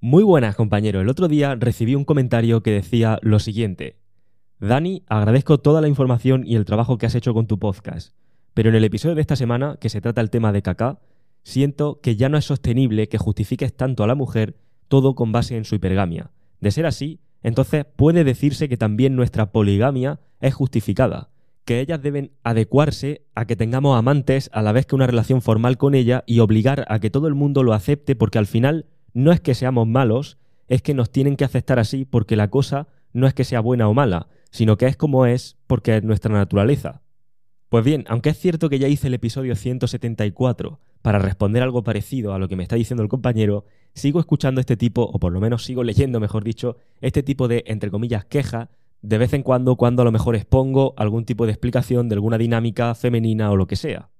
Muy buenas, compañeros. El otro día recibí un comentario que decía lo siguiente. Dani, agradezco toda la información y el trabajo que has hecho con tu podcast, pero en el episodio de esta semana, que se trata el tema de Kaká, siento que ya no es sostenible que justifiques tanto a la mujer todo con base en su hipergamia. De ser así, entonces puede decirse que también nuestra poligamia es justificada, que ellas deben adecuarse a que tengamos amantes a la vez que una relación formal con ella y obligar a que todo el mundo lo acepte porque al final no es que seamos malos, es que nos tienen que aceptar así porque la cosa no es que sea buena o mala, sino que es como es porque es nuestra naturaleza. Pues bien, aunque es cierto que ya hice el episodio 174 para responder algo parecido a lo que me está diciendo el compañero, sigo escuchando este tipo, o por lo menos sigo leyendo, mejor dicho, este tipo de, entre comillas, quejas, de vez en cuando a lo mejor expongo algún tipo de explicación de alguna dinámica femenina o lo que sea.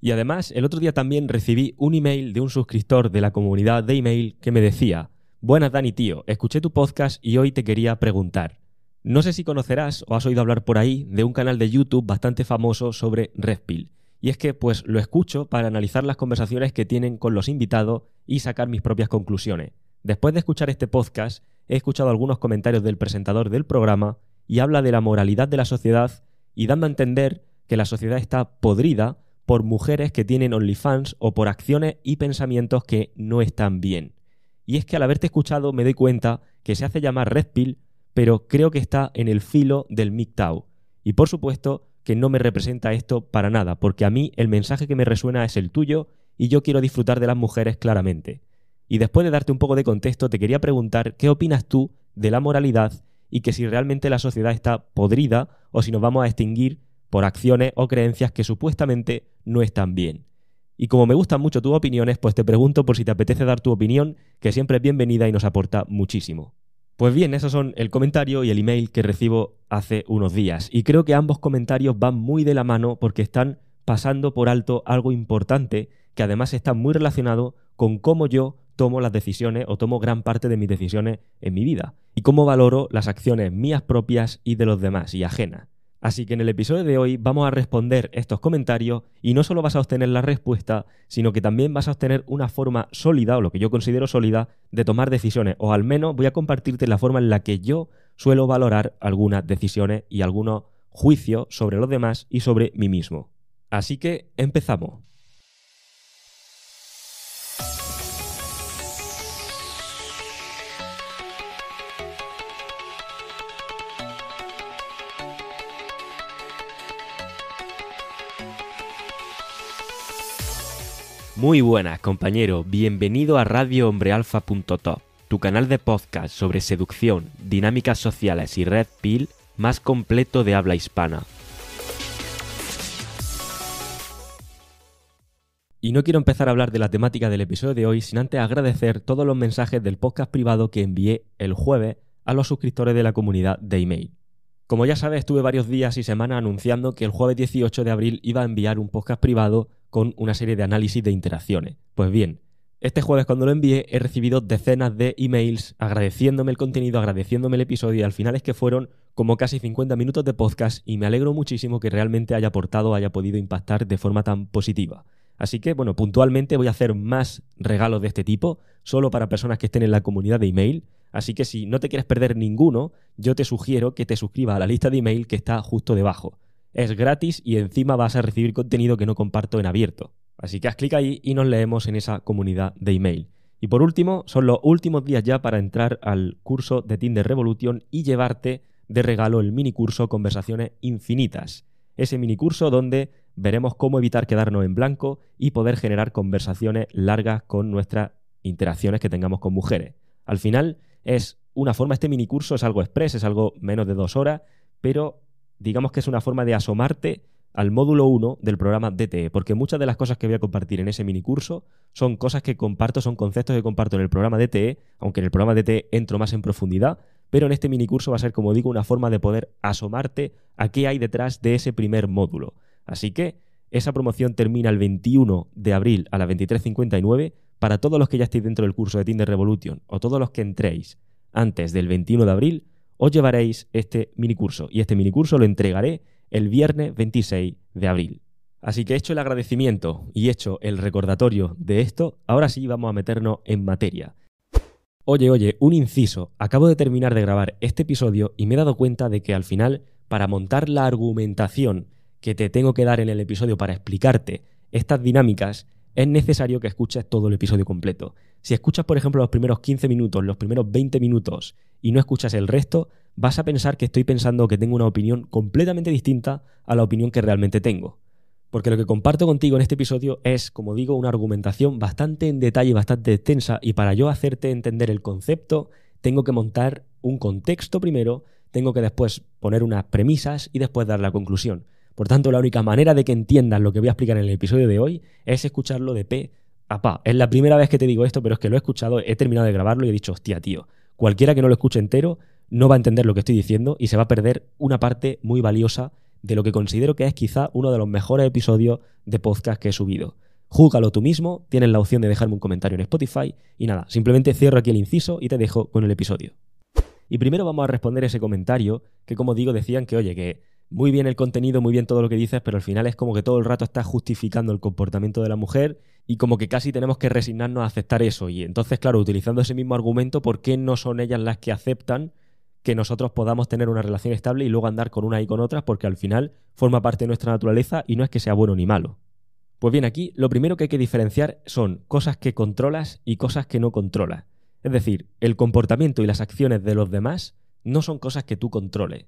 Y además, el otro día también recibí un email de un suscriptor de la comunidad de email que me decía: Buenas Dani tío, escuché tu podcast y hoy te quería preguntar. No sé si conocerás o has oído hablar por ahí de un canal de YouTube bastante famoso sobre Red Pill. Y es que pues lo escucho para analizar las conversaciones que tienen con los invitados y sacar mis propias conclusiones. Después de escuchar este podcast, he escuchado algunos comentarios del presentador del programa y habla de la moralidad de la sociedad y dando a entender que la sociedad está podrida por mujeres que tienen OnlyFans o por acciones y pensamientos que no están bien. Y es que al haberte escuchado me doy cuenta que se hace llamar Red Pill, pero creo que está en el filo del MGTOW. Y por supuesto que no me representa esto para nada, porque a mí el mensaje que me resuena es el tuyo y yo quiero disfrutar de las mujeres claramente. Y después de darte un poco de contexto, te quería preguntar qué opinas tú de la moralidad y que si realmente la sociedad está podrida o si nos vamos a extinguir por acciones o creencias que supuestamente no están bien. Y como me gustan mucho tus opiniones, pues te pregunto por si te apetece dar tu opinión, que siempre es bienvenida y nos aporta muchísimo. Pues bien, esos son el comentario y el email que recibo hace unos días. Y creo que ambos comentarios van muy de la mano porque están pasando por alto algo importante que además está muy relacionado con cómo yo tomo las decisiones o tomo gran parte de mis decisiones en mi vida y cómo valoro las acciones mías propias y de los demás y ajenas. Así que en el episodio de hoy vamos a responder estos comentarios y no solo vas a obtener la respuesta, sino que también vas a obtener una forma sólida, o lo que yo considero sólida, de tomar decisiones, o al menos voy a compartirte la forma en la que yo suelo valorar algunas decisiones y algunos juicios sobre los demás y sobre mí mismo. Así que empezamos. Muy buenas, compañero. Bienvenido a radiohombrealfa.top, tu canal de podcast sobre seducción, dinámicas sociales y Red Pill más completo de habla hispana. Y no quiero empezar a hablar de la temática del episodio de hoy sin antes agradecer todos los mensajes del podcast privado que envié el jueves a los suscriptores de la comunidad de email. Como ya sabes, estuve varios días y semanas anunciando que el jueves 18 de abril iba a enviar un podcast privado con una serie de análisis de interacciones. Pues bien, este jueves cuando lo envié he recibido decenas de emails agradeciéndome el contenido, agradeciéndome el episodio y al final es que fueron como casi 50 minutos de podcast y me alegro muchísimo que realmente haya aportado, haya podido impactar de forma tan positiva. Así que, bueno, puntualmente voy a hacer más regalos de este tipo, solo para personas que estén en la comunidad de email. Así que si no te quieres perder ninguno, yo te sugiero que te suscribas a la lista de email que está justo debajo. Es gratis y encima vas a recibir contenido que no comparto en abierto. Así que haz clic ahí y nos leemos en esa comunidad de email. Y por último, son los últimos días ya para entrar al curso de Tinder Revolution y llevarte de regalo el minicurso Conversaciones Infinitas. Ese minicurso donde veremos cómo evitar quedarnos en blanco y poder generar conversaciones largas con nuestras interacciones que tengamos con mujeres. Al final es una forma, este minicurso es algo express, es algo menos de 2 horas, pero digamos que es una forma de asomarte al módulo 1 del programa DTE, porque muchas de las cosas que voy a compartir en ese minicurso son cosas que comparto, son conceptos que comparto en el programa DTE, aunque en el programa DTE entro más en profundidad, pero en este minicurso va a ser, como digo, una forma de poder asomarte a qué hay detrás de ese primer módulo. Así que esa promoción termina el 21 de abril a las 23:59 para todos los que ya estéis dentro del curso de Tinder Revolution o todos los que entréis antes del 21 de abril, os llevaréis este minicurso. Y este minicurso lo entregaré el viernes 26 de abril. Así que hecho el agradecimiento y hecho el recordatorio de esto, ahora sí vamos a meternos en materia. Oye, un inciso. Acabo de terminar de grabar este episodio y me he dado cuenta de que al final, para montar la argumentación que te tengo que dar en el episodio para explicarte estas dinámicas, es necesario que escuches todo el episodio completo. Si escuchas, por ejemplo, los primeros 15 minutos, los primeros 20 minutos y no escuchas el resto, vas a pensar que estoy pensando que tengo una opinión completamente distinta a la opinión que realmente tengo. Porque lo que comparto contigo en este episodio es, como digo, una argumentación bastante en detalle, bastante extensa, y para yo hacerte entender el concepto, tengo que montar un contexto primero, tengo que después poner unas premisas y después dar la conclusión. Por tanto, la única manera de que entiendas lo que voy a explicar en el episodio de hoy es escucharlo de pe a pa. Es la primera vez que te digo esto, pero es que lo he escuchado, he terminado de grabarlo y he dicho, hostia, tío, cualquiera que no lo escuche entero no va a entender lo que estoy diciendo y se va a perder una parte muy valiosa de lo que considero que es quizá uno de los mejores episodios de podcast que he subido. Júgalo tú mismo, tienes la opción de dejarme un comentario en Spotify y nada, simplemente cierro aquí el inciso y te dejo con el episodio. Y primero vamos a responder ese comentario que, como digo, decían que, oye, que muy bien el contenido, muy bien todo lo que dices, pero al final es como que todo el rato estás justificando el comportamiento de la mujer y como que casi tenemos que resignarnos a aceptar eso. Y entonces, claro, utilizando ese mismo argumento, ¿por qué no son ellas las que aceptan que nosotros podamos tener una relación estable y luego andar con una y con otras? Porque al final forma parte de nuestra naturaleza y no es que sea bueno ni malo. Pues bien, aquí lo primero que hay que diferenciar son cosas que controlas y cosas que no controlas. Es decir, el comportamiento y las acciones de los demás no son cosas que tú controles.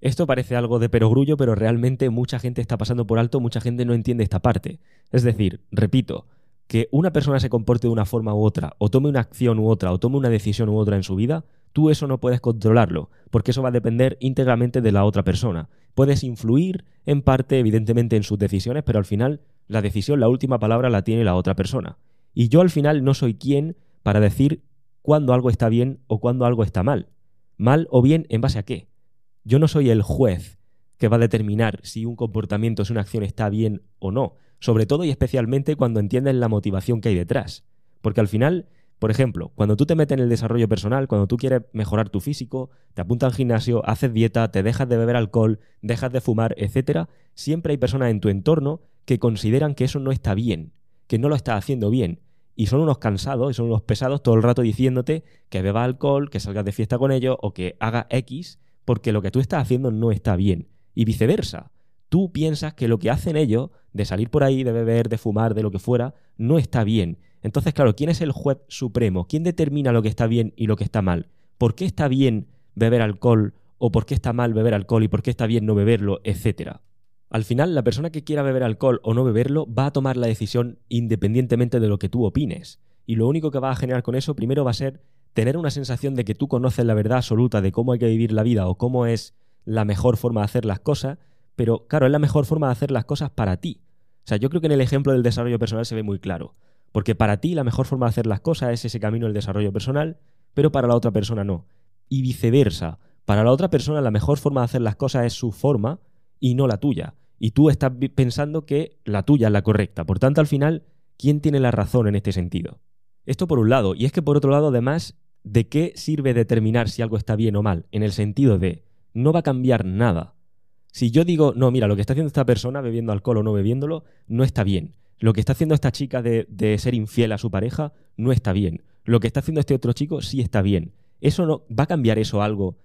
Esto parece algo de perogrullo, pero realmente mucha gente está pasando por alto, mucha gente no entiende esta parte. Es decir, repito, que una persona se comporte de una forma u otra, o tome una acción u otra, o tome una decisión u otra en su vida, tú eso no puedes controlarlo, porque eso va a depender íntegramente de la otra persona. Puedes influir en parte, evidentemente, en sus decisiones, pero al final la decisión, la última palabra la tiene la otra persona. Y yo al final no soy quien para decir cuándo algo está bien o cuándo algo está mal. Mal o bien, ¿en base a qué? Yo no soy el juez que va a determinar si un comportamiento, si una acción está bien o no. Sobre todo y especialmente cuando entiendes la motivación que hay detrás. Porque al final, por ejemplo, cuando tú te metes en el desarrollo personal, cuando tú quieres mejorar tu físico, te apuntas al gimnasio, haces dieta, te dejas de beber alcohol, dejas de fumar, etcétera, siempre hay personas en tu entorno que consideran que eso no está bien, que no lo estás haciendo bien. Y son unos cansados y son unos pesados todo el rato diciéndote que bebas alcohol, que salgas de fiesta con ellos o que hagas X, porque lo que tú estás haciendo no está bien. Y viceversa. Tú piensas que lo que hacen ellos, de salir por ahí, de beber, de fumar, de lo que fuera, no está bien. Entonces, claro, ¿quién es el juez supremo? ¿Quién determina lo que está bien y lo que está mal? ¿Por qué está bien beber alcohol o por qué está mal beber alcohol y por qué está bien no beberlo, etcétera? Al final, la persona que quiera beber alcohol o no beberlo va a tomar la decisión independientemente de lo que tú opines. Y lo único que va a generar con eso, primero, va a ser tener una sensación de que tú conoces la verdad absoluta de cómo hay que vivir la vida o cómo es la mejor forma de hacer las cosas, pero claro, es la mejor forma de hacer las cosas para ti. O sea, yo creo que en el ejemplo del desarrollo personal se ve muy claro. Porque para ti la mejor forma de hacer las cosas es ese camino del desarrollo personal, pero para la otra persona no. Y viceversa. Para la otra persona la mejor forma de hacer las cosas es su forma y no la tuya. Y tú estás pensando que la tuya es la correcta. Por tanto, al final, ¿quién tiene la razón en este sentido? Esto por un lado. Y es que por otro lado, además, ¿de qué sirve determinar si algo está bien o mal? En el sentido de, no va a cambiar nada. Si yo digo, no, mira, lo que está haciendo esta persona, bebiendo alcohol o no bebiéndolo, no está bien. Lo que está haciendo esta chica de ser infiel a su pareja, no está bien. Lo que está haciendo este otro chico, sí está bien. ¿Eso no va a cambiar eso algo?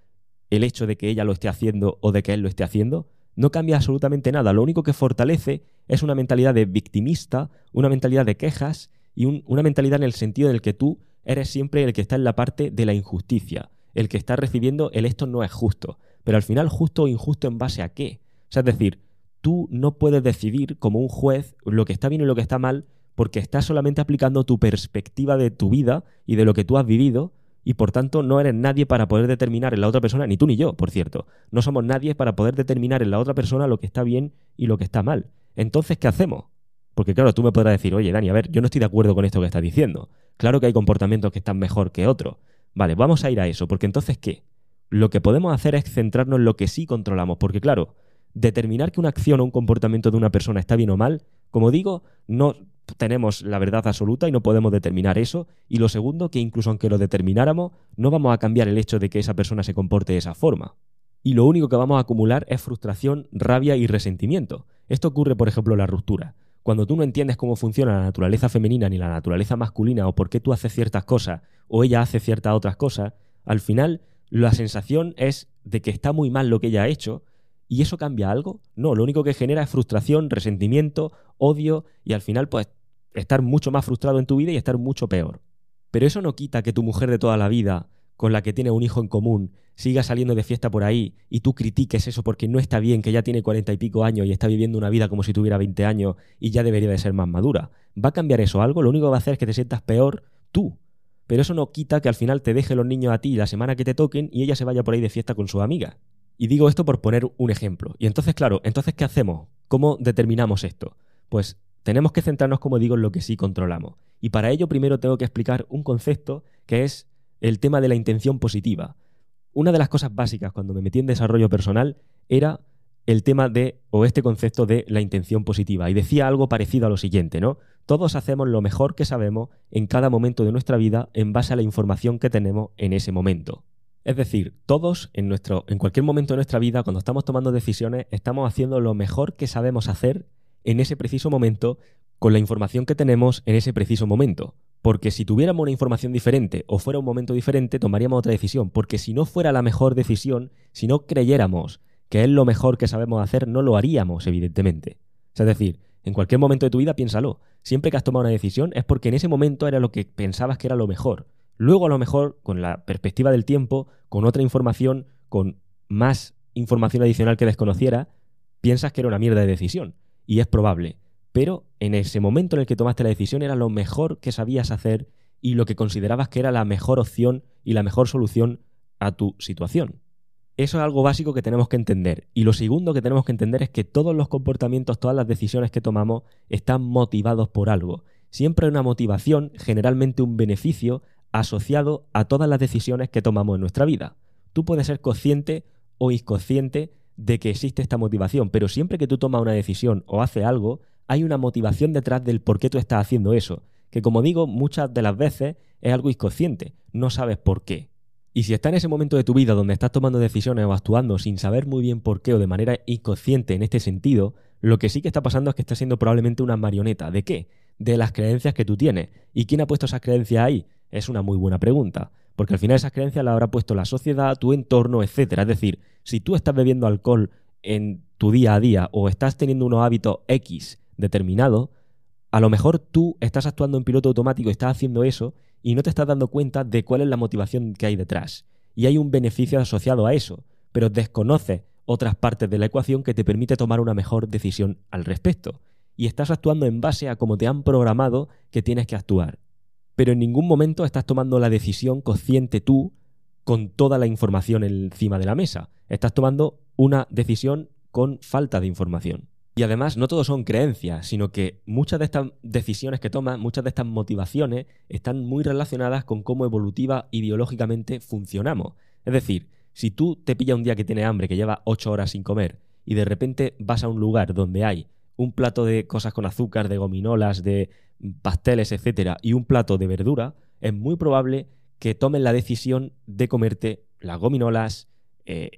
El hecho de que ella lo esté haciendo o de que él lo esté haciendo, no cambia absolutamente nada. Lo único que fortalece es una mentalidad de victimista, una mentalidad de quejas y una mentalidad en el sentido en el que tú eres siempre el que está en la parte de la injusticia, el que está recibiendo el esto no es justo. Pero al final, justo o injusto, ¿en base a qué? O sea, es decir, tú no puedes decidir como un juez lo que está bien y lo que está mal porque estás solamente aplicando tu perspectiva de tu vida y de lo que tú has vivido y por tanto no eres nadie para poder determinar en la otra persona, ni tú ni yo, por cierto. No somos nadie para poder determinar en la otra persona lo que está bien y lo que está mal. Entonces, ¿qué hacemos? Porque claro, tú me podrás decir, oye, Dani, a ver, yo no estoy de acuerdo con esto que estás diciendo. Claro que hay comportamientos que están mejor que otros. Vale, vamos a ir a eso, porque entonces, ¿qué? Lo que podemos hacer es centrarnos en lo que sí controlamos, porque claro, determinar que una acción o un comportamiento de una persona está bien o mal, como digo, no tenemos la verdad absoluta y no podemos determinar eso. Y lo segundo, que incluso aunque lo determináramos, no vamos a cambiar el hecho de que esa persona se comporte de esa forma. Y lo único que vamos a acumular es frustración, rabia y resentimiento. Esto ocurre, por ejemplo, en la ruptura. Cuando tú no entiendes cómo funciona la naturaleza femenina ni la naturaleza masculina o por qué tú haces ciertas cosas o ella hace ciertas otras cosas, al final la sensación es de que está muy mal lo que ella ha hecho. ¿Y eso cambia algo? No, lo único que genera es frustración, resentimiento, odio y al final pues estar mucho más frustrado en tu vida y estar mucho peor. Pero eso no quita que tu mujer de toda la vida, con la que tiene un hijo en común, siga saliendo de fiesta por ahí y tú critiques eso porque no está bien, que ya tiene 40 y pico años y está viviendo una vida como si tuviera 20 años y ya debería de ser más madura. ¿Va a cambiar eso algo? Lo único que va a hacer es que te sientas peor tú. Pero eso no quita que al final te deje los niños a ti la semana que te toquen y ella se vaya por ahí de fiesta con sus amigas. Y digo esto por poner un ejemplo. Y entonces, claro, ¿qué hacemos? ¿Cómo determinamos esto? Pues tenemos que centrarnos, como digo, en lo que sí controlamos. Y para ello primero tengo que explicar un concepto que es el tema de la intención positiva. Una de las cosas básicas cuando me metí en desarrollo personal era el tema o este concepto de la intención positiva. Y decía algo parecido a lo siguiente, ¿no? Todos hacemos lo mejor que sabemos en cada momento de nuestra vida en base a la información que tenemos en ese momento. Es decir, todos en cualquier momento de nuestra vida, cuando estamos tomando decisiones, estamos haciendo lo mejor que sabemos hacer en ese preciso momento con la información que tenemos en ese preciso momento. Porque si tuviéramos una información diferente o fuera un momento diferente, tomaríamos otra decisión. Porque si no fuera la mejor decisión, si no creyéramos que es lo mejor que sabemos hacer, no lo haríamos, evidentemente. Es decir, en cualquier momento de tu vida, piénsalo. Siempre que has tomado una decisión es porque en ese momento era lo que pensabas que era lo mejor. Luego, a lo mejor, con la perspectiva del tiempo, con otra información, con más información adicional que desconociera, piensas que era una mierda de decisión. Y es probable. Pero en ese momento en el que tomaste la decisión era lo mejor que sabías hacer y lo que considerabas que era la mejor opción y la mejor solución a tu situación. Eso es algo básico que tenemos que entender. Y lo segundo que tenemos que entender es que todos los comportamientos, todas las decisiones que tomamos están motivados por algo. Siempre hay una motivación, generalmente un beneficio, asociado a todas las decisiones que tomamos en nuestra vida. Tú puedes ser consciente o inconsciente de que existe esta motivación, pero siempre que tú tomas una decisión o haces algo, hay una motivación detrás del por qué tú estás haciendo eso, que como digo, muchas de las veces es algo inconsciente, no sabes por qué. Y si estás en ese momento de tu vida donde estás tomando decisiones o actuando sin saber muy bien por qué o de manera inconsciente en este sentido, lo que sí que está pasando es que estás siendo probablemente una marioneta. ¿De qué? De las creencias que tú tienes. ¿Y quién ha puesto esas creencias ahí? Es una muy buena pregunta, porque al final esas creencias las habrá puesto la sociedad, tu entorno, etcétera. Es decir, si tú estás bebiendo alcohol en tu día a día o estás teniendo unos hábitos X determinados, a lo mejor tú estás actuando en piloto automático y estás haciendo eso y no te estás dando cuenta de cuál es la motivación que hay detrás. Y hay un beneficio asociado a eso, pero desconoces otras partes de la ecuación que te permite tomar una mejor decisión al respecto. Y estás actuando en base a cómo te han programado que tienes que actuar. Pero en ningún momento estás tomando la decisión consciente tú con toda la información encima de la mesa. Estás tomando una decisión con falta de información. Y además no todo son creencias, sino que muchas de estas decisiones que tomas, muchas de estas motivaciones están muy relacionadas con cómo evolutiva y biológicamente funcionamos. Es decir, si tú te pillas un día que tienes hambre, que lleva 8 horas sin comer, y de repente vas a un lugar donde hay un plato de cosas con azúcar, de gominolas, de pasteles, etcétera, y un plato de verdura, es muy probable que tomes la decisión de comerte las gominolas,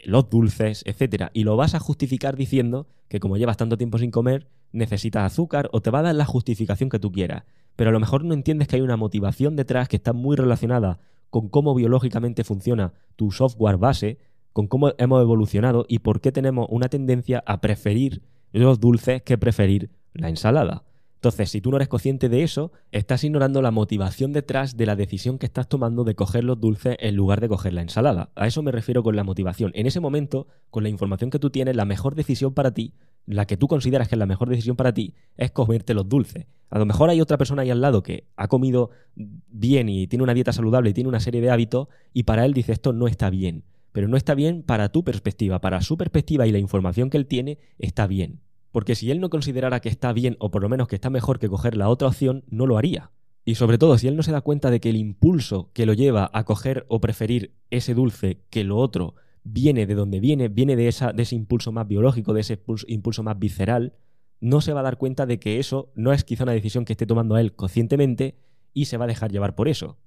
los dulces, etcétera, y lo vas a justificar diciendo que como llevas tanto tiempo sin comer, necesitas azúcar o te va a dar la justificación que tú quieras. Pero a lo mejor no entiendes que hay una motivación detrás que está muy relacionada con cómo biológicamente funciona tu software base, con cómo hemos evolucionado y por qué tenemos una tendencia a preferir los dulces que preferir la ensalada. Entonces, si tú no eres consciente de eso, estás ignorando la motivación detrás de la decisión que estás tomando de coger los dulces en lugar de coger la ensalada. A eso me refiero con la motivación. En ese momento, con la información que tú tienes, la mejor decisión para ti, la que tú consideras que es la mejor decisión para ti, es comerte los dulces. A lo mejor hay otra persona ahí al lado que ha comido bien y tiene una dieta saludable y tiene una serie de hábitos y para él dice esto no está bien. Pero no está bien para tu perspectiva. Para su perspectiva y la información que él tiene está bien. Porque si él no considerara que está bien o por lo menos que está mejor que coger la otra opción, no lo haría. Y sobre todo, si él no se da cuenta de que el impulso que lo lleva a coger o preferir ese dulce que lo otro viene de donde viene de ese impulso más biológico, de ese impulso más visceral, no se va a dar cuenta de que eso no es quizá una decisión que esté tomando él conscientemente y se va a dejar llevar por eso.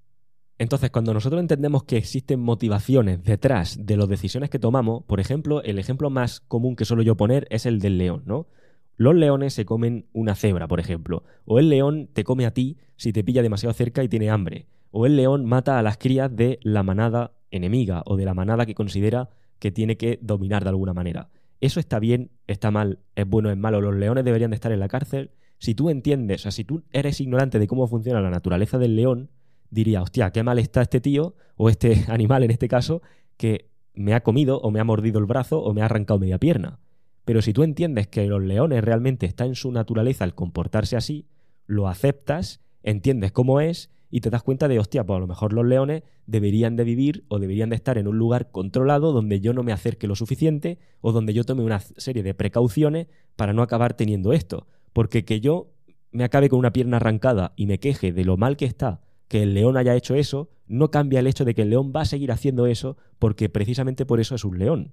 Entonces, cuando nosotros entendemos que existen motivaciones detrás de las decisiones que tomamos, por ejemplo, el ejemplo más común que suelo yo poner es el del león, ¿no? Los leones se comen una cebra, por ejemplo. O el león te come a ti si te pilla demasiado cerca y tiene hambre. O el león mata a las crías de la manada enemiga o de la manada que considera que tiene que dominar de alguna manera. ¿Eso está bien? ¿Está mal? ¿Es bueno? ¿Es malo? ¿Los leones deberían de estar en la cárcel? Si tú entiendes, o sea, si tú eres ignorante de cómo funciona la naturaleza del león, diría, hostia, qué mal está este tío, o este animal en este caso, que me ha comido o me ha mordido el brazo o me ha arrancado media pierna. Pero si tú entiendes que los leones realmente está en su naturaleza el comportarse así, lo aceptas, entiendes cómo es y te das cuenta de, hostia, pues a lo mejor los leones deberían de vivir o deberían de estar en un lugar controlado donde yo no me acerque lo suficiente o donde yo tome una serie de precauciones para no acabar teniendo esto. Porque que yo me acabe con una pierna arrancada y me queje de lo mal que está que el león haya hecho eso, no cambia el hecho de que el león va a seguir haciendo eso porque precisamente por eso es un león.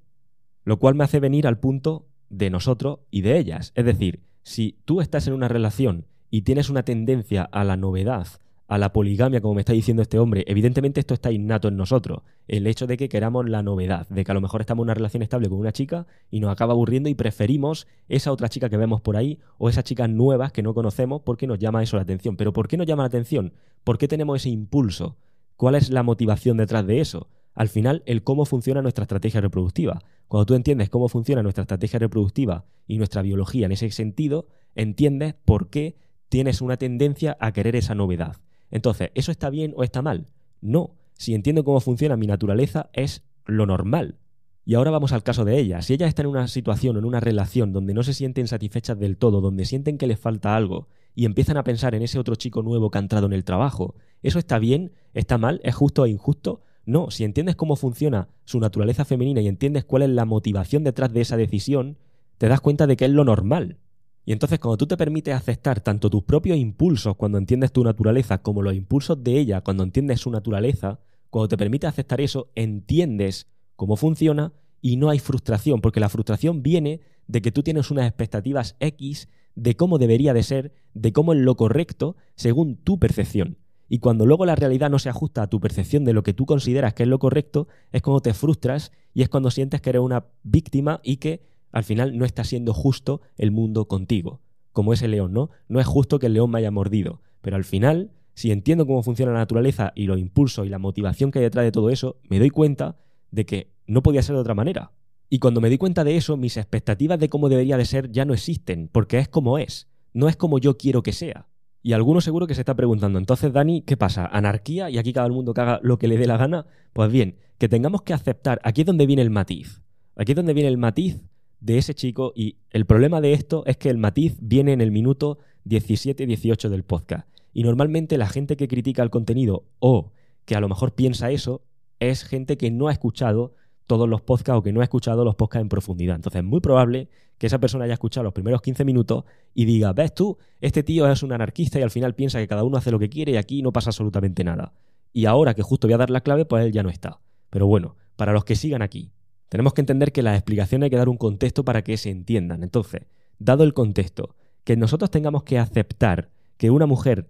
Lo cual me hace venir al punto de nosotros y de ellas. Es decir, si tú estás en una relación y tienes una tendencia a la novedad, a la poligamia, como me está diciendo este hombre, evidentemente esto está innato en nosotros. El hecho de que queramos la novedad, de que a lo mejor estamos en una relación estable con una chica y nos acaba aburriendo y preferimos esa otra chica que vemos por ahí o esas chicas nuevas que no conocemos porque nos llama eso la atención. ¿Pero por qué nos llama la atención? ¿Por qué tenemos ese impulso? ¿Cuál es la motivación detrás de eso? Al final, el cómo funciona nuestra estrategia reproductiva. Cuando tú entiendes cómo funciona nuestra estrategia reproductiva y nuestra biología en ese sentido, entiendes por qué tienes una tendencia a querer esa novedad. Entonces, ¿eso está bien o está mal? No. Si entiendo cómo funciona mi naturaleza, es lo normal. Y ahora vamos al caso de ellas. Si ellas están en una situación o en una relación donde no se sienten satisfechas del todo, donde sienten que les falta algo y empiezan a pensar en ese otro chico nuevo que ha entrado en el trabajo, ¿eso está bien? ¿Está mal? ¿Es justo o injusto? No, si entiendes cómo funciona su naturaleza femenina y entiendes cuál es la motivación detrás de esa decisión, te das cuenta de que es lo normal. Y entonces cuando tú te permites aceptar tanto tus propios impulsos cuando entiendes tu naturaleza como los impulsos de ella cuando entiendes su naturaleza, cuando te permites aceptar eso, entiendes cómo funciona y no hay frustración, porque la frustración viene de que tú tienes unas expectativas X de cómo debería de ser, de cómo es lo correcto según tu percepción. Y cuando luego la realidad no se ajusta a tu percepción de lo que tú consideras que es lo correcto, es cuando te frustras y es cuando sientes que eres una víctima y que al final no está siendo justo el mundo contigo. Como ese león, ¿no? No es justo que el león me haya mordido. Pero al final, si entiendo cómo funciona la naturaleza y los impulsos y la motivación que hay detrás de todo eso, me doy cuenta de que no podía ser de otra manera. Y cuando me doy cuenta de eso, mis expectativas de cómo debería de ser ya no existen, porque es como es. No es como yo quiero que sea. Y alguno seguro que se está preguntando, entonces, Dani, ¿qué pasa? ¿Anarquía y aquí cada mundo que haga lo que le dé la gana? Pues bien, que tengamos que aceptar, aquí es donde viene el matiz. Aquí es donde viene el matiz de ese chico y el problema de esto es que el matiz viene en el minuto 17-18 del podcast. Y normalmente la gente que critica el contenido o que a lo mejor piensa eso es gente que no ha escuchado todos los podcasts o que no ha escuchado los podcasts en profundidad. Entonces es muy probable que esa persona haya escuchado los primeros 15 minutos y diga, ves tú, este tío es un anarquista y al final piensa que cada uno hace lo que quiere y aquí no pasa absolutamente nada. Y ahora que justo voy a dar la clave, pues él ya no está. Pero bueno, para los que sigan aquí, tenemos que entender que las explicaciones hay que dar un contexto para que se entiendan. Entonces, dado el contexto, que nosotros tengamos que aceptar que una mujer,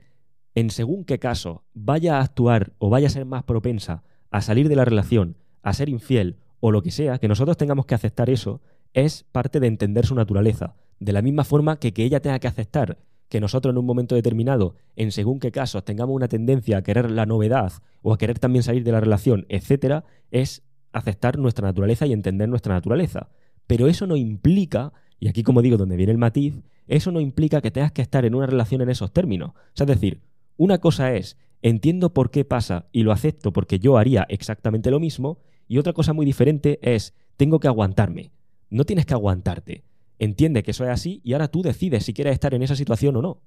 en según qué caso, vaya a actuar o vaya a ser más propensa a salir de la relación, a ser infiel o lo que sea, que nosotros tengamos que aceptar eso, es parte de entender su naturaleza. De la misma forma que ella tenga que aceptar que nosotros en un momento determinado, en según qué casos, tengamos una tendencia a querer la novedad o a querer también salir de la relación, etcétera, es aceptar nuestra naturaleza y entender nuestra naturaleza. Pero eso no implica, y aquí como digo donde viene el matiz, eso no implica que tengas que estar en una relación en esos términos. O sea, es decir, una cosa es, entiendo por qué pasa y lo acepto porque yo haría exactamente lo mismo, y otra cosa muy diferente es, tengo que aguantarme. No tienes que aguantarte. Entiende que eso es así y ahora tú decides si quieres estar en esa situación o no.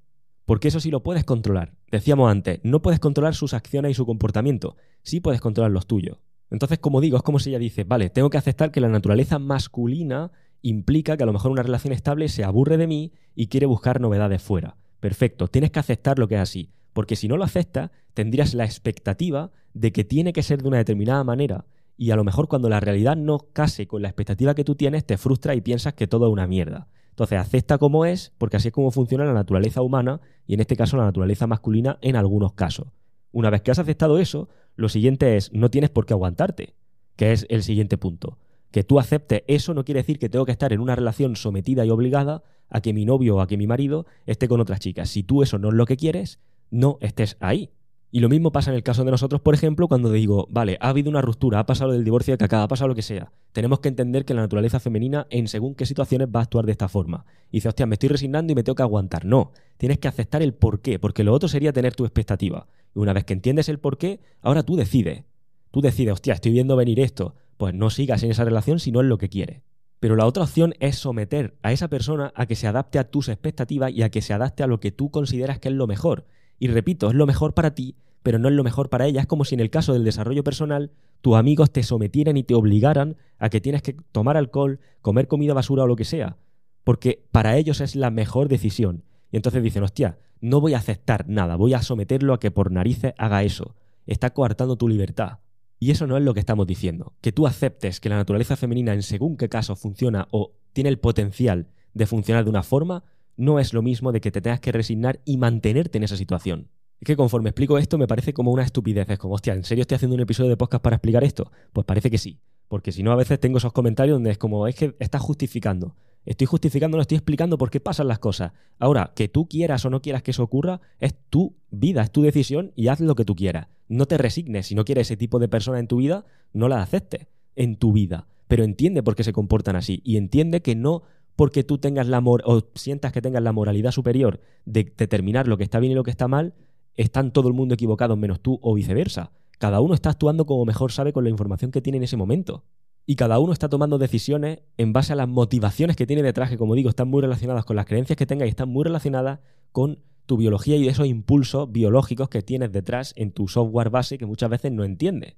Porque eso sí lo puedes controlar. Decíamos antes, no puedes controlar sus acciones y su comportamiento. Sí puedes controlar los tuyos. Entonces, como digo, es como si ella dice, vale, tengo que aceptar que la naturaleza masculina implica que a lo mejor una relación estable se aburre de mí y quiere buscar novedades fuera. Perfecto, tienes que aceptar lo que es así. Porque si no lo aceptas, tendrías la expectativa de que tiene que ser de una determinada manera y a lo mejor cuando la realidad no case con la expectativa que tú tienes, te frustra y piensas que todo es una mierda. Entonces, acepta como es, porque así es como funciona la naturaleza humana y en este caso la naturaleza masculina en algunos casos. Una vez que has aceptado eso, lo siguiente es, no tienes por qué aguantarte, que es el siguiente punto. Que tú aceptes eso no quiere decir que tengo que estar en una relación sometida y obligada a que mi novio o a que mi marido esté con otras chicas. Si tú eso no es lo que quieres, no estés ahí. Y lo mismo pasa en el caso de nosotros, por ejemplo, cuando digo, vale, ha habido una ruptura, ha pasado el divorcio de Kaká, ha pasado lo que sea. Tenemos que entender que la naturaleza femenina en según qué situaciones va a actuar de esta forma. Y dices, hostia, me estoy resignando y me tengo que aguantar. No, tienes que aceptar el porqué, porque lo otro sería tener tu expectativa. Y una vez que entiendes el porqué, ahora tú decides. Tú decides, hostia, estoy viendo venir esto. Pues no sigas en esa relación si no es lo que quieres. Pero la otra opción es someter a esa persona a que se adapte a tus expectativas y a que se adapte a lo que tú consideras que es lo mejor. Y repito, es lo mejor para ti, pero no es lo mejor para ella. Es como si en el caso del desarrollo personal, tus amigos te sometieran y te obligaran a que tienes que tomar alcohol, comer comida basura o lo que sea. Porque para ellos es la mejor decisión. Y entonces dicen, hostia, no voy a aceptar nada, voy a someterlo a que por narices haga eso. Está coartando tu libertad. Y eso no es lo que estamos diciendo. Que tú aceptes que la naturaleza femenina en según qué caso funciona o tiene el potencial de funcionar de una forma, no es lo mismo de que te tengas que resignar y mantenerte en esa situación. Es que conforme explico esto me parece como una estupidez. Es como, hostia, ¿en serio estoy haciendo un episodio de podcast para explicar esto? Pues parece que sí. Porque si no, a veces tengo esos comentarios donde es como, es que estás justificando. Estoy justificando, no estoy explicando por qué pasan las cosas. Ahora, que tú quieras o no quieras que eso ocurra, es tu vida, es tu decisión y haz lo que tú quieras. No te resignes. Si no quieres ese tipo de persona en tu vida, no la aceptes en tu vida. Pero entiende por qué se comportan así. Y entiende que no porque tú tengas o sientas que tengas la moralidad superior de determinar lo que está bien y lo que está mal, están todo el mundo equivocado menos tú o viceversa. Cada uno está actuando como mejor sabe con la información que tiene en ese momento. Y cada uno está tomando decisiones en base a las motivaciones que tiene detrás, que como digo, están muy relacionadas con las creencias que tengas y están muy relacionadas con tu biología y esos impulsos biológicos que tienes detrás en tu software base que muchas veces no entiendes.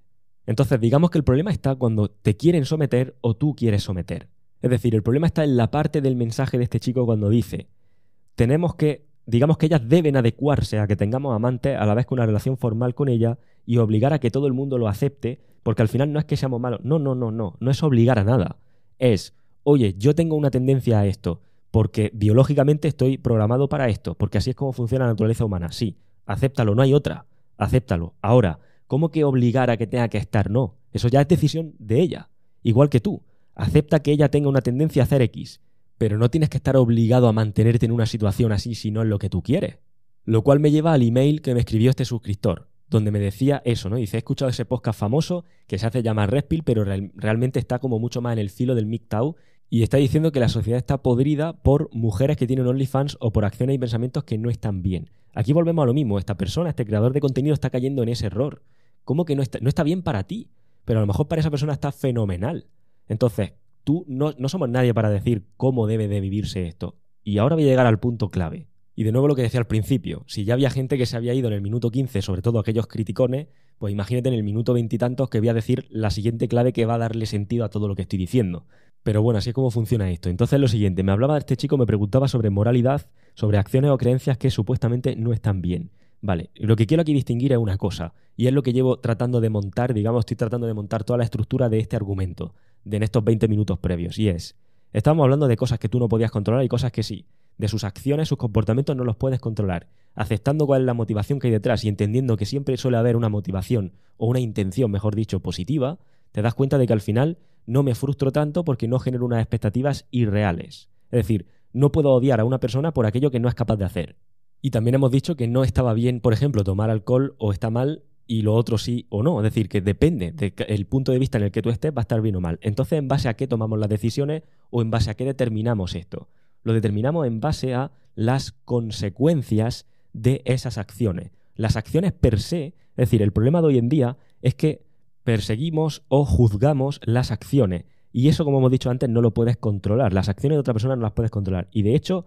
Entonces, digamos que el problema está cuando te quieren someter o tú quieres someter. Es decir, el problema está en la parte del mensaje de este chico cuando dice, digamos que ellas deben adecuarse a que tengamos amantes a la vez que una relación formal con ella y obligar a que todo el mundo lo acepte, porque al final no es que seamos malos, no es obligar a nada. Es, oye, yo tengo una tendencia a esto, porque biológicamente estoy programado para esto, porque así es como funciona la naturaleza humana. Sí, acéptalo, no hay otra, acéptalo. Ahora, ¿cómo que obligar a que tenga que estar? No, eso ya es decisión de ella, igual que tú. Acepta que ella tenga una tendencia a hacer X, pero no tienes que estar obligado a mantenerte en una situación así si no es lo que tú quieres. Lo cual me lleva al email que me escribió este suscriptor, donde me decía eso, ¿no? Dice, he escuchado ese podcast famoso que se hace llamar Red Pill, pero realmente está como mucho más en el filo del MGTOW y está diciendo que la sociedad está podrida por mujeres que tienen OnlyFans o por acciones y pensamientos que no están bien. Aquí volvemos a lo mismo, esta persona, este creador de contenido está cayendo en ese error. ¿Cómo que no está bien para ti? Pero a lo mejor para esa persona está fenomenal. Entonces, tú no somos nadie para decir cómo debe de vivirse esto. Y ahora voy a llegar al punto clave. Y de nuevo lo que decía al principio, si ya había gente que se había ido en el minuto 15, sobre todo aquellos criticones, pues imagínate en el minuto 20 y tantos que voy a decir la siguiente clave que va a darle sentido a todo lo que estoy diciendo. Pero bueno, así es como funciona esto. Entonces lo siguiente, me hablaba de este chico, me preguntaba sobre moralidad, sobre acciones o creencias que supuestamente no están bien. Vale, lo que quiero aquí distinguir es una cosa, y es lo que llevo tratando de montar, digamos, estoy tratando de montar toda la estructura de este argumento, en estos 20 minutos previos, y es, estamos hablando de cosas que tú no podías controlar y cosas que sí, de sus acciones, sus comportamientos no los puedes controlar, aceptando cuál es la motivación que hay detrás y entendiendo que siempre suele haber una motivación o una intención, mejor dicho, positiva, te das cuenta de que al final no me frustro tanto porque no genero unas expectativas irreales. Es decir, no puedo odiar a una persona por aquello que no es capaz de hacer. Y también hemos dicho que no estaba bien, por ejemplo, tomar alcohol o está mal y lo otro sí o no. Es decir, que depende del punto de vista en el que tú estés, va a estar bien o mal. Entonces, ¿en base a qué tomamos las decisiones o en base a qué determinamos esto? Lo determinamos en base a las consecuencias de esas acciones. Las acciones per se, es decir, el problema de hoy en día es que perseguimos o juzgamos las acciones. Y eso, como hemos dicho antes, no lo puedes controlar. Las acciones de otra persona no las puedes controlar. Y de hecho,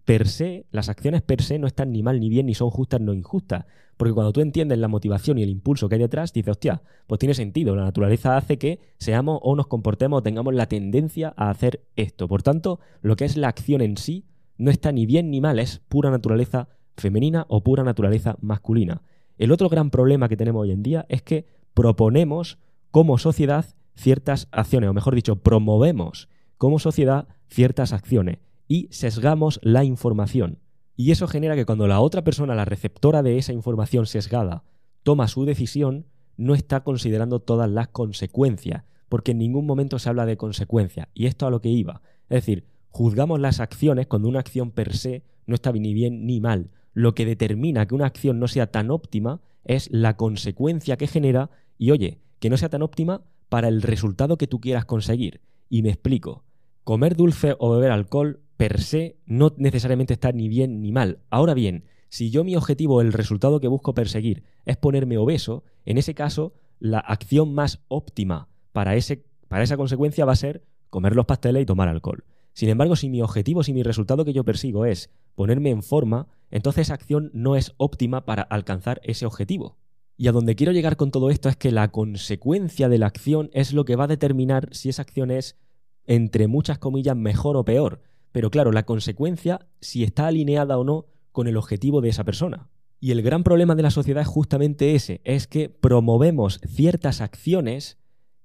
per se, las acciones per se no están ni mal ni bien, ni son justas ni injustas. Porque cuando tú entiendes la motivación y el impulso que hay detrás, dices, hostia, pues tiene sentido. La naturaleza hace que seamos o nos comportemos o tengamos la tendencia a hacer esto. Por tanto, lo que es la acción en sí no está ni bien ni mal, es pura naturaleza femenina o pura naturaleza masculina. El otro gran problema que tenemos hoy en día es que proponemos como sociedad ciertas acciones, o mejor dicho, promovemos como sociedad ciertas acciones y sesgamos la información. Y eso genera que cuando la otra persona, la receptora de esa información sesgada, toma su decisión, no está considerando todas las consecuencias, porque en ningún momento se habla de consecuencias. Y esto a lo que iba. Es decir, juzgamos las acciones cuando una acción per se no está ni bien ni mal. Lo que determina que una acción no sea tan óptima es la consecuencia que genera y, oye, que no sea tan óptima para el resultado que tú quieras conseguir. Y me explico. Comer dulce o beber alcohol per se no necesariamente está ni bien ni mal. Ahora bien, si yo mi objetivo, el resultado que busco perseguir es ponerme obeso, en ese caso la acción más óptima para esa consecuencia va a ser comer los pasteles y tomar alcohol. Sin embargo, si mi objetivo, si mi resultado que yo persigo es ponerme en forma, entonces esa acción no es óptima para alcanzar ese objetivo. Y a donde quiero llegar con todo esto es que la consecuencia de la acción es lo que va a determinar si esa acción es, entre muchas comillas, mejor o peor. Pero claro, la consecuencia, si está alineada o no con el objetivo de esa persona. Y el gran problema de la sociedad es justamente ese, es que promovemos ciertas acciones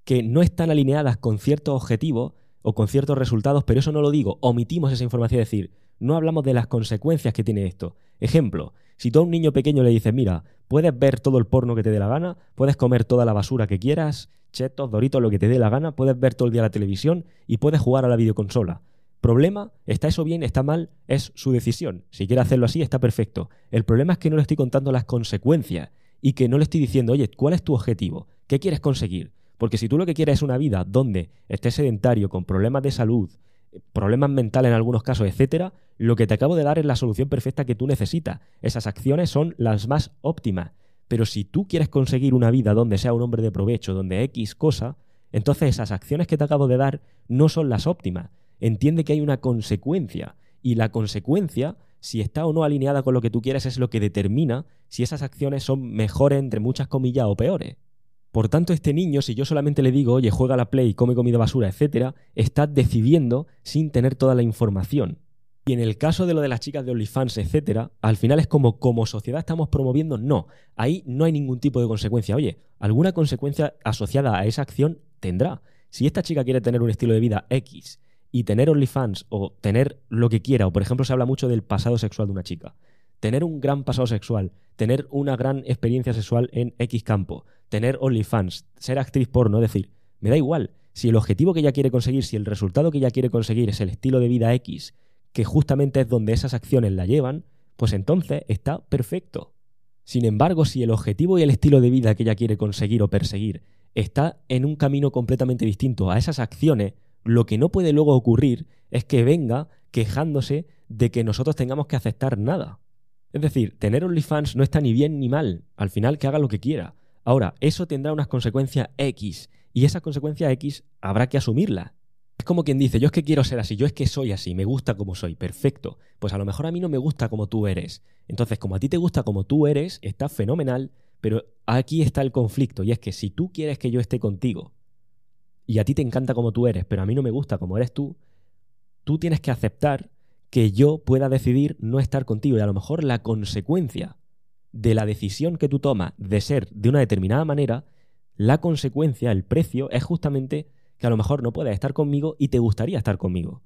que no están alineadas con ciertos objetivos o con ciertos resultados, pero eso no lo digo, omitimos esa información, es decir, no hablamos de las consecuencias que tiene esto. Ejemplo, si tú a un niño pequeño le dices, mira, puedes ver todo el porno que te dé la gana, puedes comer toda la basura que quieras, chetos, doritos, lo que te dé la gana, puedes ver todo el día la televisión y puedes jugar a la videoconsola. ¿Problema? ¿Está eso bien? ¿Está mal? Es su decisión. Si quiere hacerlo así, está perfecto. El problema es que no le estoy contando las consecuencias y que no le estoy diciendo, oye, ¿cuál es tu objetivo? ¿Qué quieres conseguir? Porque si tú lo que quieres es una vida donde estés sedentario, con problemas de salud, problemas mentales en algunos casos, etcétera, lo que te acabo de dar es la solución perfecta que tú necesitas. Esas acciones son las más óptimas. Pero si tú quieres conseguir una vida donde sea un hombre de provecho, donde X cosa, entonces esas acciones que te acabo de dar no son las óptimas. Entiende que hay una consecuencia y la consecuencia, si está o no alineada con lo que tú quieres, es lo que determina si esas acciones son mejores, entre muchas comillas, o peores. Por tanto, este niño, si yo solamente le digo, oye, juega a la Play, come comida basura, etcétera, está decidiendo sin tener toda la información. Y en el caso de lo de las chicas de OnlyFans, etcétera, al final es como sociedad estamos promoviendo, no. Ahí no hay ningún tipo de consecuencia. Oye, alguna consecuencia asociada a esa acción tendrá. Si esta chica quiere tener un estilo de vida X y tener OnlyFans o tener lo que quiera, o por ejemplo se habla mucho del pasado sexual de una chica, tener un gran pasado sexual, tener una gran experiencia sexual en X campo, tener OnlyFans, ser actriz porno, es decir, me da igual. Si el objetivo que ella quiere conseguir, si el resultado que ella quiere conseguir es el estilo de vida X, que justamente es donde esas acciones la llevan, pues entonces está perfecto. Sin embargo, si el objetivo y el estilo de vida que ella quiere conseguir o perseguir está en un camino completamente distinto a esas acciones, lo que no puede luego ocurrir es que venga quejándose de que nosotros tengamos que aceptar nada. Es decir, tener OnlyFans no está ni bien ni mal, al final que haga lo que quiera. Ahora, eso tendrá unas consecuencias X, y esas consecuencias X habrá que asumirlas. Es como quien dice, yo es que quiero ser así, yo es que soy así, me gusta como soy, perfecto. Pues a lo mejor a mí no me gusta como tú eres. Entonces, como a ti te gusta como tú eres, está fenomenal, pero aquí está el conflicto, y es que si tú quieres que yo esté contigo, y a ti te encanta como tú eres, pero a mí no me gusta como eres tú tienes que aceptar que yo pueda decidir no estar contigo. Y a lo mejor la consecuencia de la decisión que tú tomas de ser de una determinada manera, la consecuencia, el precio, es justamente que a lo mejor no puedes estar conmigo y te gustaría estar conmigo.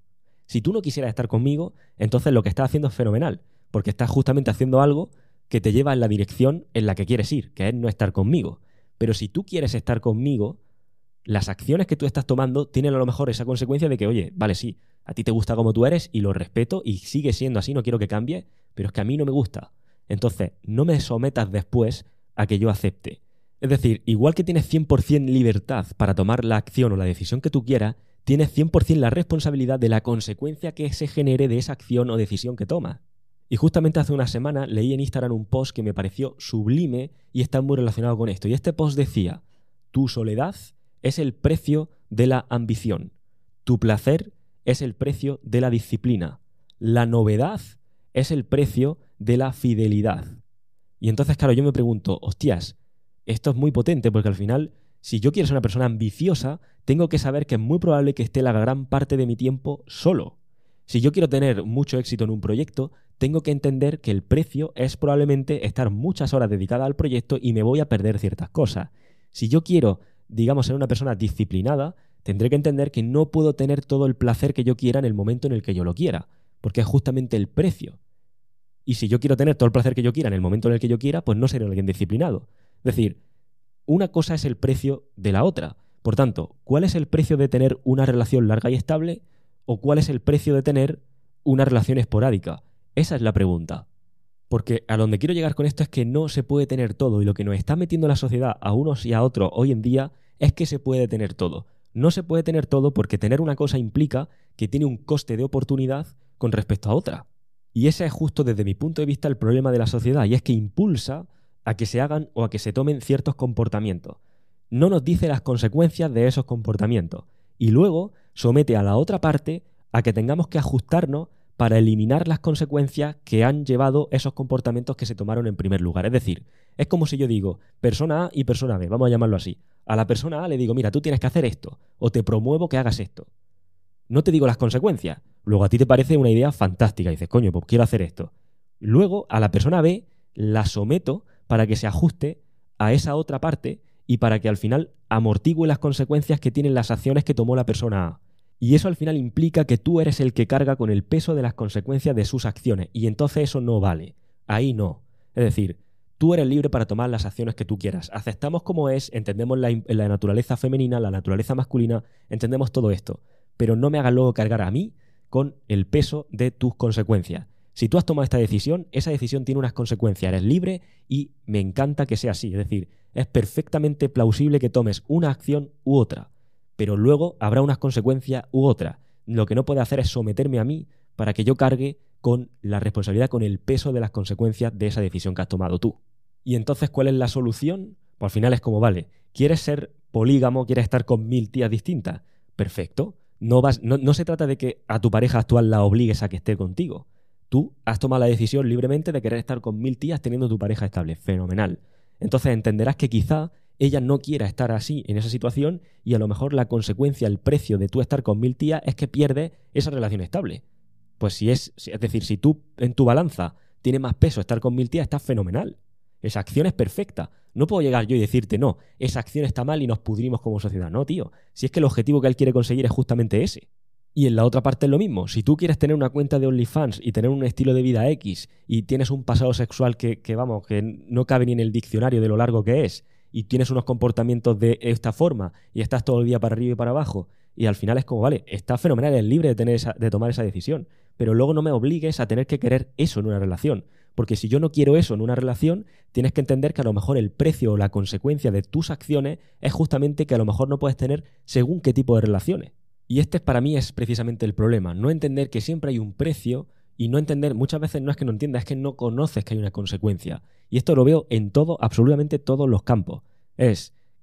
Si tú no quisieras estar conmigo, entonces lo que estás haciendo es fenomenal, porque estás justamente haciendo algo que te lleva en la dirección en la que quieres ir, que es no estar conmigo. Pero si tú quieres estar conmigo, las acciones que tú estás tomando tienen a lo mejor esa consecuencia de que, oye, vale, sí, a ti te gusta como tú eres y lo respeto y sigue siendo así, no quiero que cambie, pero es que a mí no me gusta. Entonces, no me sometas después a que yo acepte. Es decir, igual que tienes 100% libertad para tomar la acción o la decisión que tú quieras, tienes 100% la responsabilidad de la consecuencia que se genere de esa acción o decisión que tomas. Y justamente hace una semana leí en Instagram un post que me pareció sublime y está muy relacionado con esto. Y este post decía, tu soledad es el precio de la ambición. Tu placer es el precio de la disciplina. La novedad es el precio de la fidelidad. Y entonces, claro, yo me pregunto, hostias, esto es muy potente porque al final, si yo quiero ser una persona ambiciosa, tengo que saber que es muy probable que esté la gran parte de mi tiempo solo. Si yo quiero tener mucho éxito en un proyecto, tengo que entender que el precio es probablemente estar muchas horas dedicadas al proyecto y me voy a perder ciertas cosas. Si yo quiero, digamos, ser una persona disciplinada, tendré que entender que no puedo tener todo el placer que yo quiera en el momento en el que yo lo quiera, porque es justamente el precio. Y si yo quiero tener todo el placer que yo quiera en el momento en el que yo quiera, pues no seré alguien disciplinado. Es decir, una cosa es el precio de la otra. Por tanto, ¿cuál es el precio de tener una relación larga y estable? ¿O cuál es el precio de tener una relación esporádica? Esa es la pregunta. Porque a donde quiero llegar con esto es que no se puede tener todo, y lo que nos está metiendo la sociedad a unos y a otros hoy en día es que se puede tener todo. No se puede tener todo porque tener una cosa implica que tiene un coste de oportunidad con respecto a otra. Y ese es justo desde mi punto de vista el problema de la sociedad, y es que impulsa a que se hagan o a que se tomen ciertos comportamientos. No nos dice las consecuencias de esos comportamientos y luego somete a la otra parte a que tengamos que ajustarnos para eliminar las consecuencias que han llevado esos comportamientos que se tomaron en primer lugar. Es decir, es como si yo digo persona A y persona B, vamos a llamarlo así. A la persona A le digo, mira, tú tienes que hacer esto, o te promuevo que hagas esto. No te digo las consecuencias. Luego a ti te parece una idea fantástica y dices, coño, pues quiero hacer esto. Luego a la persona B la someto para que se ajuste a esa otra parte y para que al final amortigüe las consecuencias que tienen las acciones que tomó la persona A. Y eso al final implica que tú eres el que carga con el peso de las consecuencias de sus acciones. Y entonces eso no vale. Ahí no. Es decir, tú eres libre para tomar las acciones que tú quieras. Aceptamos como es, entendemos la naturaleza femenina, la naturaleza masculina, entendemos todo esto. Pero no me hagas luego cargar a mí con el peso de tus consecuencias. Si tú has tomado esta decisión, esa decisión tiene unas consecuencias. Eres libre y me encanta que sea así. Es decir, es perfectamente plausible que tomes una acción u otra. Pero luego habrá unas consecuencias u otras. Lo que no puede hacer es someterme a mí para que yo cargue con la responsabilidad, con el peso de las consecuencias de esa decisión que has tomado tú. Y entonces, ¿cuál es la solución? Pues al final es como, vale, ¿quieres ser polígamo? ¿Quieres estar con 1000 tías distintas? Perfecto. No se trata de que a tu pareja actual la obligues a que esté contigo. Tú has tomado la decisión libremente de querer estar con 1000 tías teniendo tu pareja estable. Fenomenal. Entonces entenderás que quizá ella no quiera estar así en esa situación y a lo mejor la consecuencia, el precio de tú estar con 1000 tías es que pierdes esa relación estable. Pues es decir, si tú en tu balanza tiene más peso estar con 1000 tías, está fenomenal. Esa acción es perfecta. No puedo llegar yo y decirte, no, esa acción está mal y nos pudrimos como sociedad. No, tío. Si es que el objetivo que él quiere conseguir es justamente ese. Y en la otra parte es lo mismo. Si tú quieres tener una cuenta de OnlyFans y tener un estilo de vida X y tienes un pasado sexual que no cabe ni en el diccionario de lo largo que es, y tienes unos comportamientos de esta forma y estás todo el día para arriba y para abajo, y al final es como, vale, está fenomenal, eres libre de tomar esa decisión, pero luego no me obligues a tener que querer eso en una relación. Porque si yo no quiero eso en una relación, tienes que entender que a lo mejor el precio o la consecuencia de tus acciones es justamente que a lo mejor no puedes tener según qué tipo de relaciones. Y este para mí es precisamente el problema, no entender que siempre hay un precio y no entender, muchas veces no es que no entiendas, es que no conoces que hay una consecuencia. Y esto lo veo en todo, absolutamente todos los campos.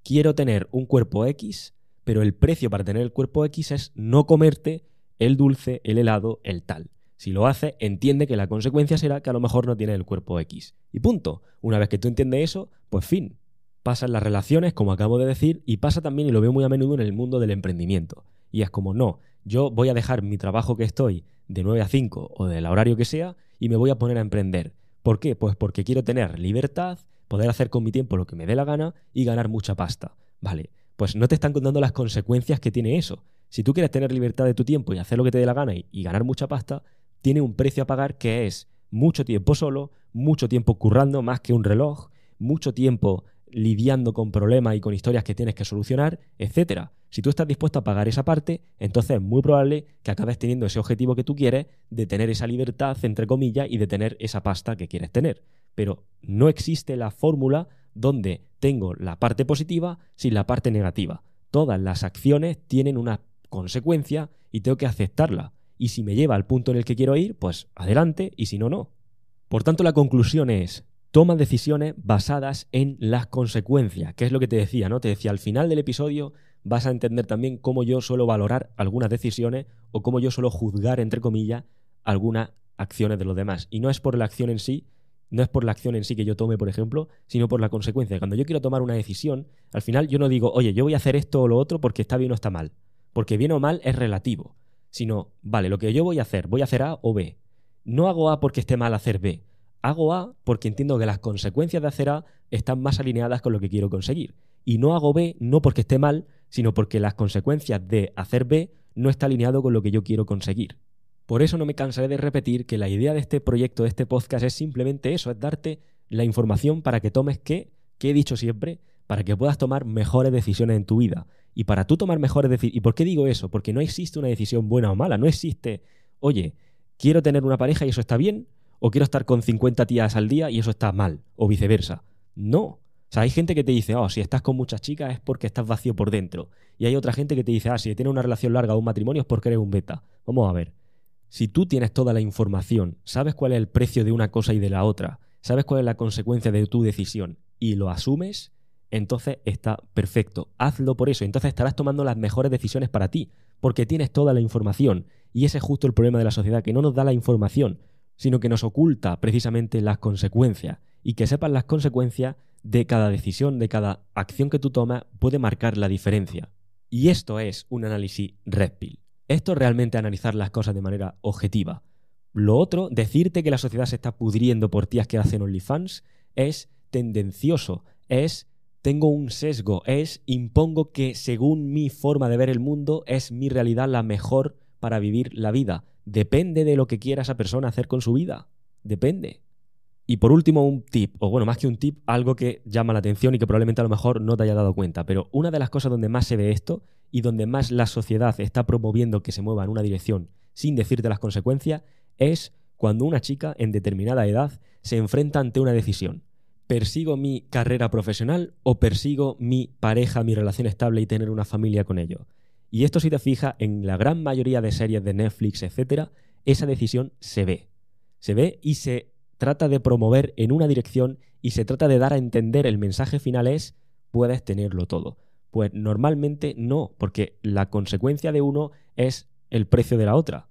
Quiero tener un cuerpo X, pero el precio para tener el cuerpo X es no comerte el dulce, el helado, el tal. Si lo haces, entiende que la consecuencia será que a lo mejor no tienes el cuerpo X. Y punto. Una vez que tú entiendes eso, pues fin. Pasa en las relaciones, como acabo de decir, y pasa también, y lo veo muy a menudo, en el mundo del emprendimiento. Y es como, no, yo voy a dejar mi trabajo que estoy de 9 a 5 o del horario que sea y me voy a poner a emprender. ¿Por qué? Pues porque quiero tener libertad, poder hacer con mi tiempo lo que me dé la gana y ganar mucha pasta. Vale, pues no te están contando las consecuencias que tiene eso. Si tú quieres tener libertad de tu tiempo y hacer lo que te dé la gana y ganar mucha pasta, tiene un precio a pagar que es mucho tiempo solo, mucho tiempo currando más que un reloj, mucho tiempo lidiando con problemas y con historias que tienes que solucionar, etcétera. Si tú estás dispuesto a pagar esa parte, entonces es muy probable que acabes teniendo ese objetivo que tú quieres de tener esa libertad, entre comillas, y de tener esa pasta que quieres tener. Pero no existe la fórmula donde tengo la parte positiva sin la parte negativa. Todas las acciones tienen una consecuencia y tengo que aceptarla. Y si me lleva al punto en el que quiero ir, pues adelante, y si no, no. Por tanto, la conclusión es: toma decisiones basadas en las consecuencias, que es lo que te decía, ¿no? Te decía, al final del episodio vas a entender también cómo yo suelo valorar algunas decisiones o cómo yo suelo juzgar, entre comillas, algunas acciones de los demás. Y no es por la acción en sí, no es por la acción en sí que yo tome, por ejemplo, sino por la consecuencia. Cuando yo quiero tomar una decisión, al final yo no digo, oye, yo voy a hacer esto o lo otro porque está bien o está mal. Porque bien o mal es relativo. Sino, vale, lo que yo voy a hacer A o B. No hago A porque esté mal hacer B. Hago A porque entiendo que las consecuencias de hacer A están más alineadas con lo que quiero conseguir. Y no hago B no porque esté mal, sino porque las consecuencias de hacer B no está alineado con lo que yo quiero conseguir. Por eso no me cansaré de repetir que la idea de este proyecto, de este podcast, es simplemente eso, es darte la información para que tomes que he dicho siempre, para que puedas tomar mejores decisiones en tu vida. Y para tú tomar mejores decisiones... ¿Y por qué digo eso? Porque no existe una decisión buena o mala. No existe, oye, quiero tener una pareja y eso está bien, o quiero estar con 50 tías al día y eso está mal, o viceversa. No. O sea, hay gente que te dice, si estás con muchas chicas es porque estás vacío por dentro. Y hay otra gente que te dice, si tienes una relación larga o un matrimonio es porque eres un beta. Vamos a ver. Si tú tienes toda la información, sabes cuál es el precio de una cosa y de la otra, sabes cuál es la consecuencia de tu decisión y lo asumes, entonces está perfecto. Hazlo por eso. Entonces estarás tomando las mejores decisiones para ti, porque tienes toda la información. Y ese es justo el problema de la sociedad, que no nos da la información, sino que nos oculta precisamente las consecuencias. Y que sepas las consecuencias de cada decisión, de cada acción que tú tomas, puede marcar la diferencia. Y esto es un análisis Red Pill. Esto es realmente analizar las cosas de manera objetiva. Lo otro, decirte que la sociedad se está pudriendo por tías que hacen OnlyFans, es tendencioso, tengo un sesgo, impongo que según mi forma de ver el mundo es mi realidad la mejor para vivir la vida. Depende de lo que quiera esa persona hacer con su vida. Depende. Y por último, un tip, o bueno, más que un tip, algo que llama la atención y que probablemente a lo mejor no te haya dado cuenta, pero una de las cosas donde más se ve esto y donde más la sociedad está promoviendo que se mueva en una dirección sin decirte las consecuencias es cuando una chica en determinada edad se enfrenta ante una decisión. ¿Persigo mi carrera profesional o persigo mi pareja, mi relación estable y tener una familia con ellos? Y esto, si te fijas, en la gran mayoría de series de Netflix, etcétera, esa decisión se ve. Se ve y se trata de promover en una dirección y se trata de dar a entender el mensaje final es puedes tenerlo todo. Pues normalmente no, porque la consecuencia de uno es el precio de la otra.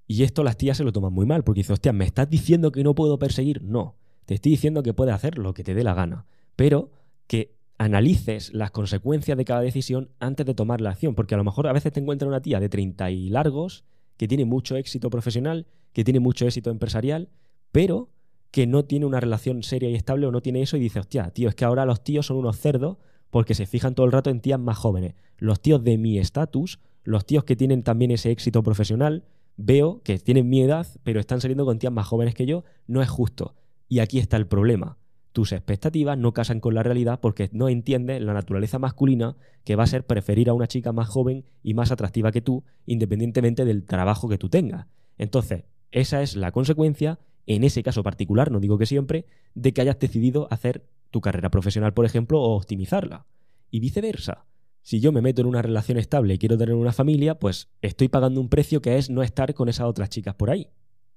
Y esto las tías se lo toman muy mal, porque dicen, hostia, ¿me estás diciendo que no puedo perseguir? No, te estoy diciendo que puedes hacer lo que te dé la gana, pero que analices las consecuencias de cada decisión antes de tomar la acción, porque a lo mejor a veces te encuentras una tía de 30 y largos que tiene mucho éxito profesional, que tiene mucho éxito empresarial, pero que no tiene una relación seria y estable o no tiene eso y dice, hostia, tío, es que ahora los tíos son unos cerdos porque se fijan todo el rato en tías más jóvenes. Los tíos de mi estatus, los tíos que tienen también ese éxito profesional, veo que tienen mi edad, pero están saliendo con tías más jóvenes que yo, no es justo. Y aquí está el problema. Tus expectativas no casan con la realidad porque no entiendes la naturaleza masculina que va a ser preferir a una chica más joven y más atractiva que tú, independientemente del trabajo que tú tengas. Entonces, esa es la consecuencia, en ese caso particular, no digo que siempre, de que hayas decidido hacer tu carrera profesional, por ejemplo, o optimizarla. Y viceversa. Si yo me meto en una relación estable y quiero tener una familia, pues estoy pagando un precio que es no estar con esas otras chicas por ahí.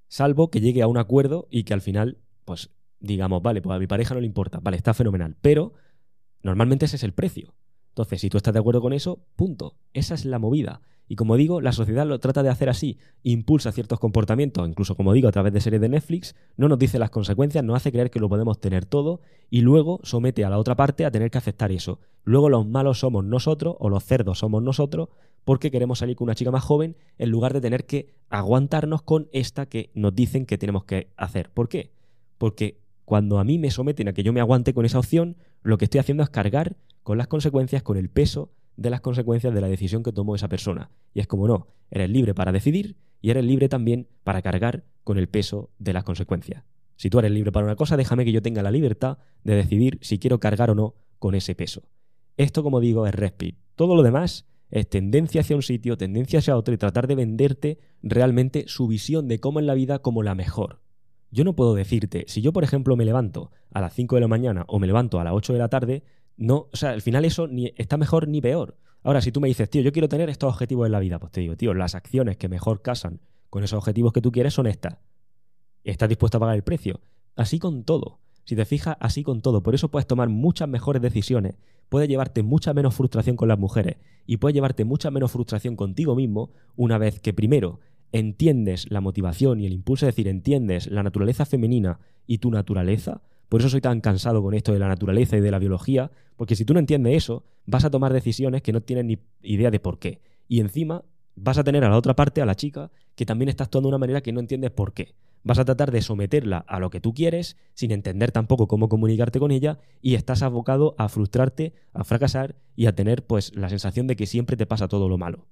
Salvo que llegue a un acuerdo y que al final, pues digamos, vale, pues a mi pareja no le importa, vale, está fenomenal, pero normalmente ese es el precio. Entonces, si tú estás de acuerdo con eso, punto. Esa es la movida. Y como digo, la sociedad lo trata de hacer así, impulsa ciertos comportamientos, incluso como digo, a través de series de Netflix, no nos dice las consecuencias, nos hace creer que lo podemos tener todo y luego somete a la otra parte a tener que aceptar eso. Luego los malos somos nosotros o los cerdos somos nosotros porque queremos salir con una chica más joven en lugar de tener que aguantarnos con esta que nos dicen que tenemos que hacer. ¿Por qué? Porque cuando a mí me someten a que yo me aguante con esa opción, lo que estoy haciendo es cargar con las consecuencias, con el peso de las consecuencias de la decisión que tomó esa persona. Y es como no, eres libre para decidir y eres libre también para cargar con el peso de las consecuencias. Si tú eres libre para una cosa, déjame que yo tenga la libertad de decidir si quiero cargar o no con ese peso. Esto, como digo, es Red Pill. Todo lo demás es tendencia hacia un sitio, tendencia hacia otro y tratar de venderte realmente su visión de cómo es la vida como la mejor. Yo no puedo decirte, si yo por ejemplo me levanto a las 5 de la mañana o me levanto a las 8 de la tarde, no, o sea, al final eso ni está mejor ni peor. Ahora, si tú me dices, tío, yo quiero tener estos objetivos en la vida, pues te digo, tío, las acciones que mejor casan con esos objetivos que tú quieres son estas. ¿Estás dispuesto a pagar el precio? Así con todo. Si te fijas, así con todo. Por eso puedes tomar muchas mejores decisiones, puedes llevarte mucha menos frustración con las mujeres y puedes llevarte mucha menos frustración contigo mismo una vez que primero entiendes la motivación y el impulso, es decir, entiendes la naturaleza femenina y tu naturaleza. Por eso soy tan cansado con esto de la naturaleza y de la biología, porque si tú no entiendes eso, vas a tomar decisiones que no tienes ni idea de por qué. Y encima vas a tener a la otra parte, a la chica, que también está actuando de una manera que no entiendes por qué. Vas a tratar de someterla a lo que tú quieres, sin entender tampoco cómo comunicarte con ella, y estás abocado a frustrarte, a fracasar y a tener pues la sensación de que siempre te pasa todo lo malo.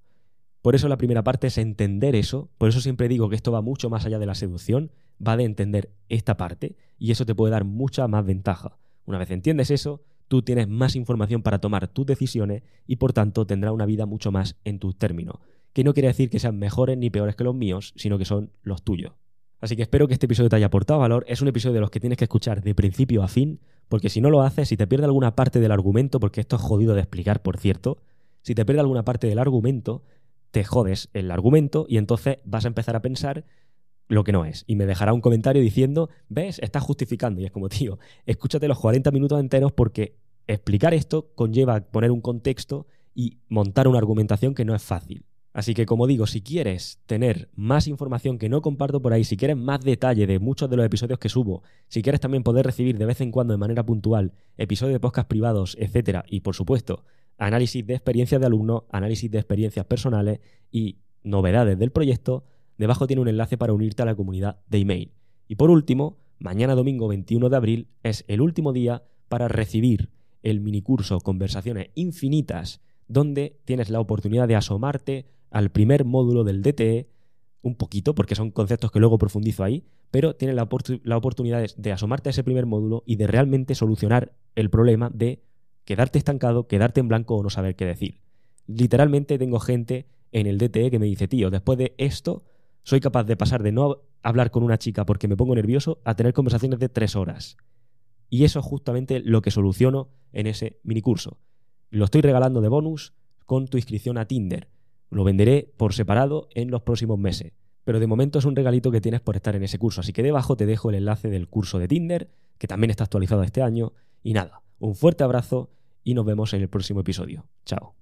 Por eso la primera parte es entender eso, por eso siempre digo que esto va mucho más allá de la seducción, va de entender esta parte y eso te puede dar mucha más ventaja. Una vez entiendes eso, tú tienes más información para tomar tus decisiones y por tanto tendrás una vida mucho más en tus términos. Que no quiere decir que sean mejores ni peores que los míos, sino que son los tuyos. Así que espero que este episodio te haya aportado valor. Es un episodio de los que tienes que escuchar de principio a fin, porque si no lo haces, si te pierde alguna parte del argumento, porque esto es jodido de explicar, por cierto, si te pierde alguna parte del argumento, te jodes el argumento y entonces vas a empezar a pensar lo que no es. Y me dejará un comentario diciendo, ¿ves? Estás justificando. Y es como, tío, escúchate los 40 minutos enteros porque explicar esto conlleva poner un contexto y montar una argumentación que no es fácil. Así que, como digo, si quieres tener más información que no comparto por ahí, si quieres más detalle de muchos de los episodios que subo, si quieres también poder recibir de vez en cuando de manera puntual episodios de podcast privados, etcétera, y por supuesto, análisis de experiencias de alumnos, análisis de experiencias personales y novedades del proyecto, debajo tiene un enlace para unirte a la comunidad de email. Y por último, mañana domingo 21 de abril es el último día para recibir el minicurso Conversaciones Infinitas, donde tienes la oportunidad de asomarte al primer módulo del DTE, un poquito, porque son conceptos que luego profundizo ahí, pero tienes la oportunidad de asomarte a ese primer módulo y de realmente solucionar el problema de quedarte estancado, quedarte en blanco o no saber qué decir. Literalmente tengo gente en el DTE que me dice, tío, después de esto soy capaz de pasar de no hablar con una chica porque me pongo nervioso a tener conversaciones de 3 horas. Y eso es justamente lo que soluciono en ese minicurso. Lo estoy regalando de bonus con tu inscripción a Tinder. Lo venderé por separado en los próximos meses. Pero de momento es un regalito que tienes por estar en ese curso. Así que debajo te dejo el enlace del curso de Tinder, que también está actualizado este año. Y nada, un fuerte abrazo y nos vemos en el próximo episodio. Chao.